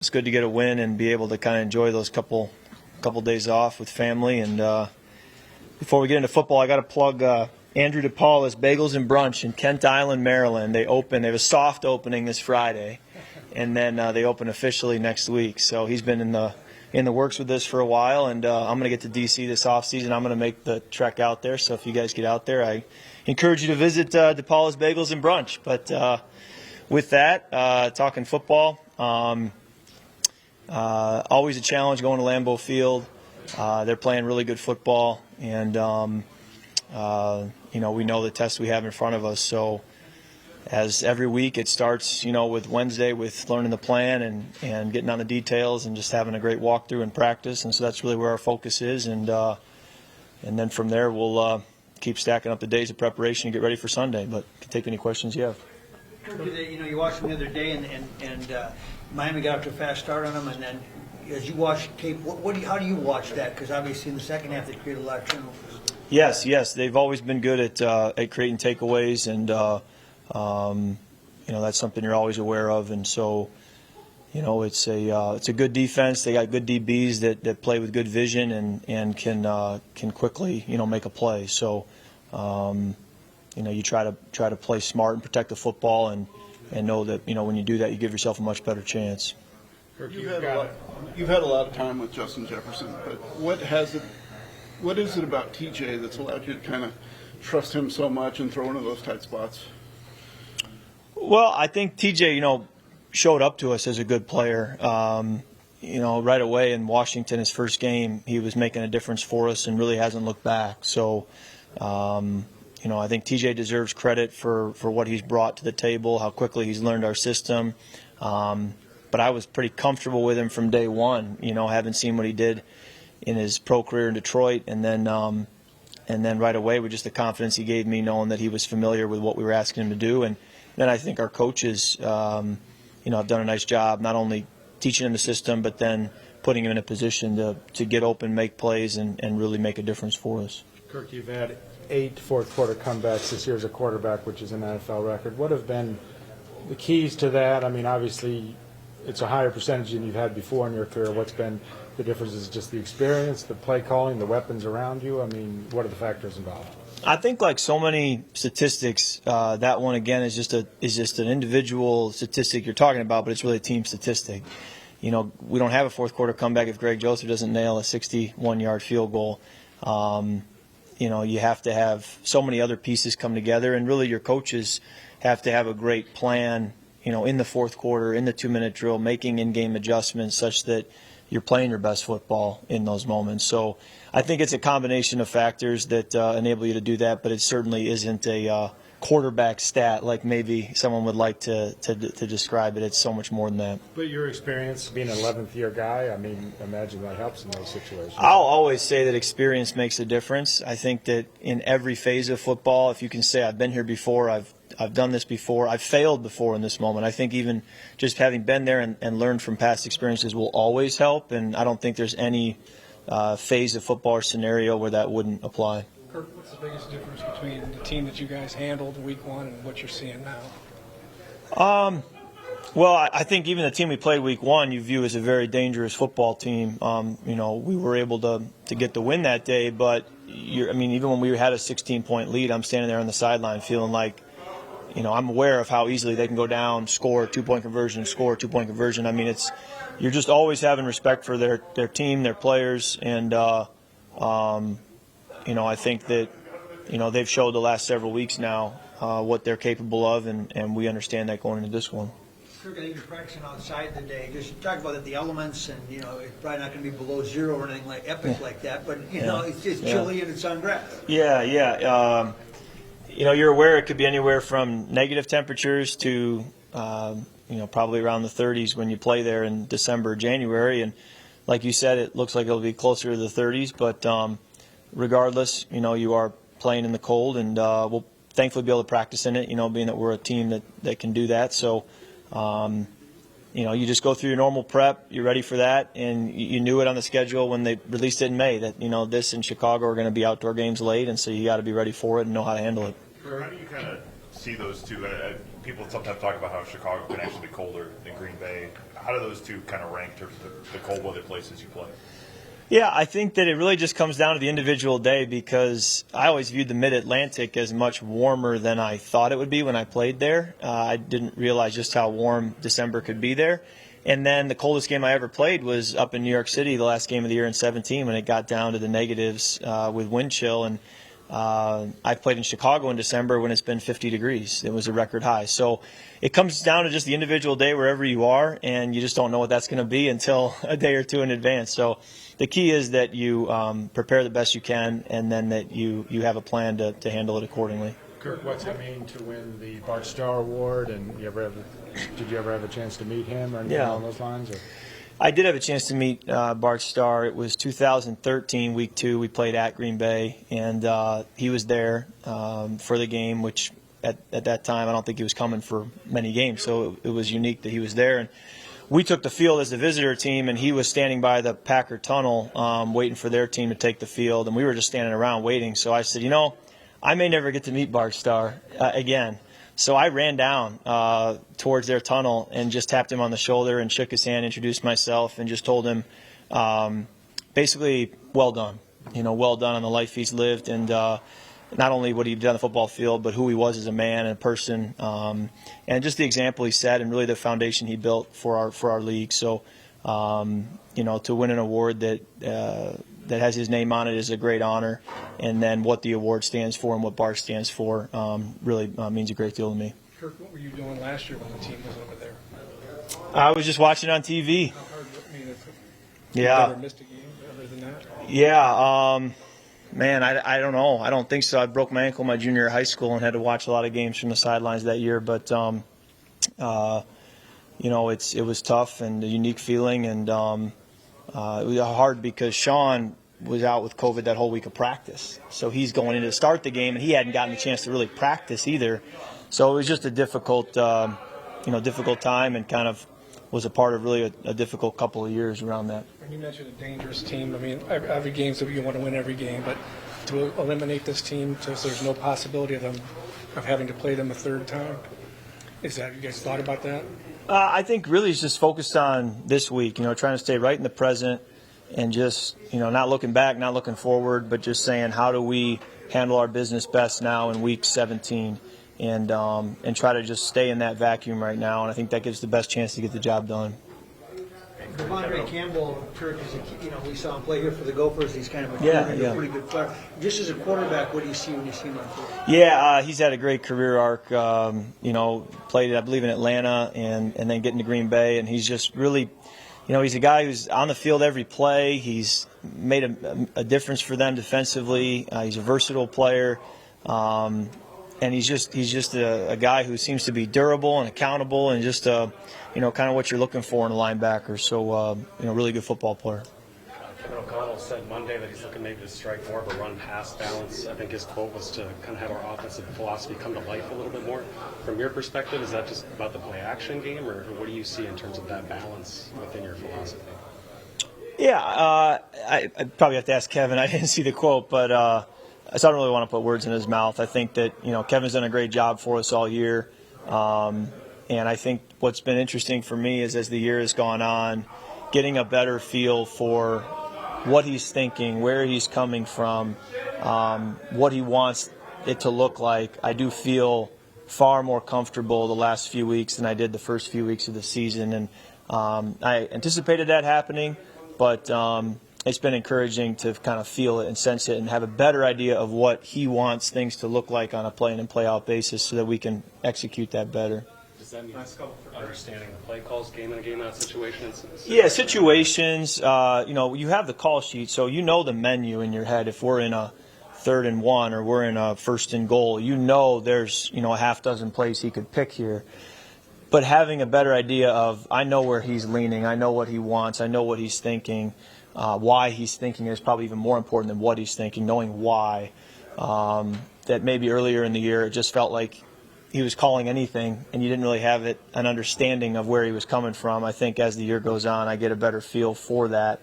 it's good to get a win and be able to kind of enjoy those couple days off with family. And before we get into football, I got to plug Andrew DePaula's Bagels and Brunch in Kent Island, Maryland. They have a soft opening this Friday, and then they open officially next week. So he's been in the works with this for a while, and I'm going to get to D.C. this offseason. I'm going to make the trek out there. So if you guys get out there, I encourage you to visit DePaula's Bagels and Brunch. But with that, talking football, always a challenge going to Lambeau Field. They're playing really good football, and we know the test we have in front of us. So as every week, it starts with Wednesday with learning the plan and getting on the details and just having a great walkthrough and practice. And so that's really where our focus is. And then from there, we'll keep stacking up the days of preparation and get ready for Sunday. But can take any questions you have. You watched them the other day, and Miami got off to a fast start on them, and then as you watch tape, how do you watch that? Because obviously in the second half they created a lot of turnovers. Yes, they've always been good at creating takeaways, and that's something you're always aware of. And so, it's a good defense. They got good DBs that play with good vision and can quickly make a play. So, you try to play smart and protect the football, and know that when you do that, you give yourself a much better chance. Kirk, you've had a lot of time with Justin Jefferson, but what is it about TJ that's allowed you to kind of trust him so much and throw into those tight spots? Well, I think TJ, showed up to us as a good player. Right away in Washington, his first game, he was making a difference for us and really hasn't looked back. So, I think TJ deserves credit for what he's brought to the table, how quickly he's learned our system. But I was pretty comfortable with him from day one, having seen what he did in his pro career in Detroit, and then right away with just the confidence he gave me, knowing that he was familiar with what we were asking him to do. And then I think our coaches, have done a nice job, not only teaching him the system, but then putting him in a position to get open, make plays, and really make a difference for us. Kirk, you've had 8 fourth-quarter comebacks this year as a quarterback, which is an NFL record. What have been the keys to that? I mean, obviously, it's a higher percentage than you've had before in your career. What's been the difference? Is just the experience, the play calling, the weapons around you? I mean, what are the factors involved? I think, like so many statistics, that one again is just an individual statistic you're talking about, but it's really a team statistic. We don't have a fourth-quarter comeback if Greg Joseph doesn't nail a 61-yard field goal. You have to have so many other pieces come together, and really your coaches have to have a great plan, in the fourth quarter, in the 2-minute drill, making in-game adjustments such that you're playing your best football in those moments. So I think it's a combination of factors that enable you to do that, but it certainly isn't a quarterback stat like maybe someone would like to describe it. It's so much more than that. But your experience being an 11th-year guy, I mean, imagine that helps in those situations. I'll always say that experience makes a difference. I think that in every phase of football, if you can say I've been here before, I've done this before, I've failed before in this moment, I think even just having been there and learned from past experiences will always help, and I don't think there's any phase of football or scenario where that wouldn't apply. Kirk, what's the biggest difference between the team that you guys handled week one and what you're seeing now? Well, I think even the team we played week one, you view as a very dangerous football team. We were able to get the win that day, but even when we had a 16-point lead, I'm standing there on the sideline feeling like, I'm aware of how easily they can go down, score a 2-point conversion, score a 2-point conversion. I mean, you're just always having respect for their team, their players, and I think that they've showed the last several weeks now what they're capable of, and we understand that going into this one. Kirk, I think you're practicing outside today. Just talk about the elements, and it's probably not going to be below zero or anything like epic like that, but it's just chilly and it's on grass. Yeah. You're aware it could be anywhere from negative temperatures to probably around the 30s when you play there in December, January, and like you said, it looks like it'll be closer to the 30s, but regardless, you are playing in the cold, and we'll thankfully be able to practice in it, being that we're a team that can do that. So, you just go through your normal prep, you're ready for that, and you knew it on the schedule when they released it in May that, this and Chicago are going to be outdoor games late, and so you got to be ready for it and know how to handle it. How do you kind of see those two? people sometimes talk about how Chicago can actually be colder than Green Bay. How do those two kind of rank in terms of the cold weather places you play? Yeah, I think that it really just comes down to the individual day, because I always viewed the Mid-Atlantic as much warmer than I thought it would be when I played there. I didn't realize just how warm December could be there. And then the coldest game I ever played was up in New York City, the last game of the year in 2017, when it got down to the negatives with wind chill. And I played in Chicago in December when it's been 50 degrees. It was a record high. So it comes down to just the individual day wherever you are, and you just don't know what that's going to be until a day or two in advance. So the key is that you prepare the best you can, and then that you have a plan to handle it accordingly. Kirk, what's it mean to win the Bart Starr Award? And did you ever have a chance to meet him or anything along those lines? Or? I did have a chance to meet Bart Starr. It was 2013, week 2. We played at Green Bay, and he was there for the game, which at that time I don't think he was coming for many games, so it was unique that he was there. And we took the field as the visitor team, and he was standing by the Packer tunnel waiting for their team to take the field, and we were just standing around waiting. So I said, I may never get to meet Bart Starr again. So I ran down towards their tunnel and just tapped him on the shoulder and shook his hand, introduced myself, and just told him basically, well done. Well done on the life he's lived, and not only what he did on the football field, but who he was as a man and a person, and just the example he set, and really the foundation he built for our league. So, to win an award that has his name on it is a great honor, and then what the award stands for and what Bart stands for really means a great deal to me. Kirk, what were you doing last year when the team was over there? I was just watching on TV. How hard, Yeah. You ever missed a game other than that? Yeah. Man, I don't know. I don't think so. I broke my ankle my junior year of high school and had to watch a lot of games from the sidelines that year. But, it was tough and a unique feeling. And it was hard because Sean was out with COVID that whole week of practice. So he's going in to start the game, and he hadn't gotten a chance to really practice either. So it was just a difficult time, and kind of was a part of really a difficult couple of years around that. You mentioned a dangerous team. I mean, every game, so you want to win every game, but to eliminate this team so there's no possibility of having to play them a third time, you guys thought about that? I think really it's just focused on this week, trying to stay right in the present and just, not looking back, not looking forward, but just saying how do we handle our business best now in week 17 and try to just stay in that vacuum right now. And I think that gives the best chance to get the job done. Devondre Campbell, Kirk, we saw him play here for the Gophers. He's kind of a pretty good player. Just as a quarterback, what do you see when you see him on field? Yeah, he's had a great career arc. Played, I believe, in Atlanta and then getting to Green Bay. And he's just really, he's a guy who's on the field every play. He's made a difference for them defensively. He's a versatile player. And he's just a guy who seems to be durable and accountable and just kind of what you're looking for in a linebacker. So really good football player. Kevin O'Connell said Monday that he's looking maybe to strike more of a run-pass balance. I think his quote was to kind of have our offensive philosophy come to life a little bit more. From your perspective, is that just about the play-action game, or what do you see in terms of that balance within your philosophy? Yeah, I probably have to ask Kevin. I didn't see the quote, but I don't really want to put words in his mouth. I think that Kevin's done a great job for us all year, and I think what's been interesting for me is as the year has gone on, getting a better feel for what he's thinking, where he's coming from, what he wants it to look like. I do feel far more comfortable the last few weeks than I did the first few weeks of the season, and I anticipated that happening, but it's been encouraging to kind of feel it and sense it and have a better idea of what he wants things to look like on a play-in and play-out basis so that we can execute that better. Does that mean understanding the play calls, game in a game out situations? Yeah, situations. You have the call sheet, so the menu in your head. If we're in a 3rd and 1 or we're in a 1st and goal, there's a half dozen plays he could pick here. But having a better idea of, I know where he's leaning, I know what he wants, I know what he's thinking. Why he's thinking is probably even more important than what he's thinking, knowing why. That maybe earlier in the year it just felt like he was calling anything and you didn't really have an understanding of where he was coming from. I think as the year goes on I get a better feel for that.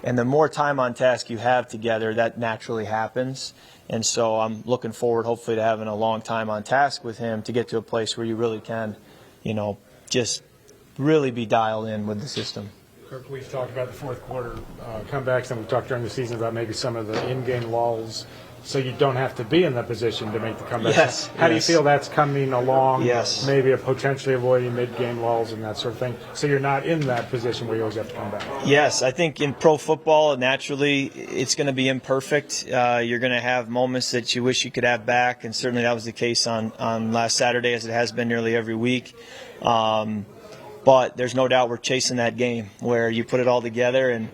And the more time on task you have together, that naturally happens. And so I'm looking forward, hopefully, to having a long time on task with him to get to a place where you really can, just really be dialed in with the system. Kirk, we've talked about the fourth quarter comebacks, and we've talked during the season about maybe some of the in-game lulls, so you don't have to be in the position to make the comeback. Yes. How do you feel that's coming along? Yes. Maybe potentially avoiding mid-game lulls and that sort of thing, so you're not in that position where you always have to come back. Yes, I think in pro football, naturally, it's going to be imperfect. You're going to have moments that you wish you could have back, and certainly that was the case on last Saturday, as it has been nearly every week. But there's no doubt we're chasing that game where you put it all together and,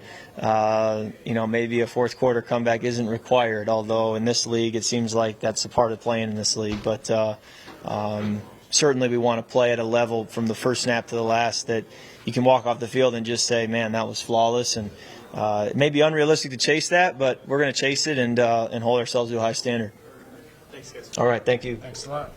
maybe a fourth quarter comeback isn't required, although in this league it seems like that's a part of playing in this league. But certainly we want to play at a level from the first snap to the last that you can walk off the field and just say, man, that was flawless. And it may be unrealistic to chase that, but we're going to chase it and hold ourselves to a high standard. Thanks, guys. All right, thank you. Thanks a lot.